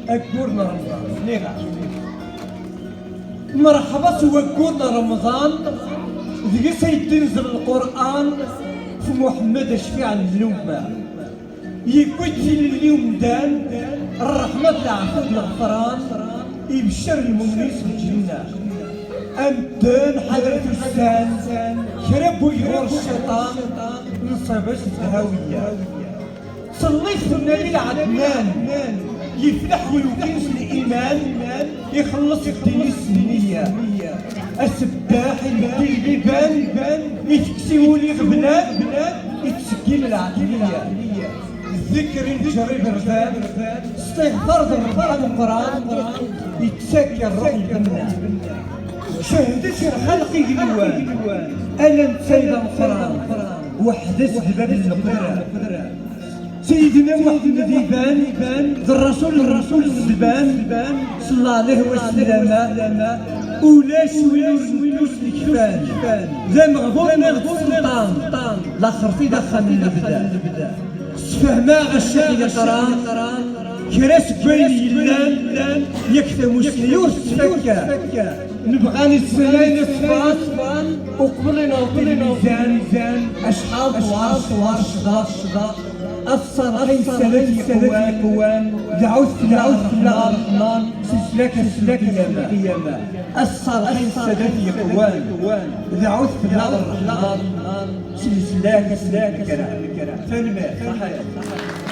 أكورنا رمضان مرحبا سوكورنا رمضان ذي سيتنزل القرآن في محمد الشفيع الأمة يكوت اليوم دان الرحمة العفو الغفران يبشر المؤمنين بالجنة أمدان حضرة السان شرب ويغور الشيطان نصيبش الهوية صليت في النبي العدنان يفلح ويوكيس الإيمان يخلص الدين السنية السباح يبدي البيبان يتكسيو لي غبنان يتسكين العقلية الذكر يجري بردان استغفر ذنب القرآن يتسكى الروح البنان شهدت الخلق جلوان ألم سيد القرآن وحدث بباب القدرة سيدنا محمد يبان ذا الرسول الزبان صلى الله عليه وسلم ولاش ويلوش الكفان ذا مغفور السلطان لاخر في دخل من البدا فهما غشاق يقران كراس بين يلان يكفى مسليوس فكا نبغى نتسنين الصفان وقبلنا الميزان أشحال طوار شضار الصراحين سلف يقوان دعوت في الرحمن سلسلك القيامة الصراحين سلف يقوان دعوت في الرحمن سلسلك الكرام فالماء صحيح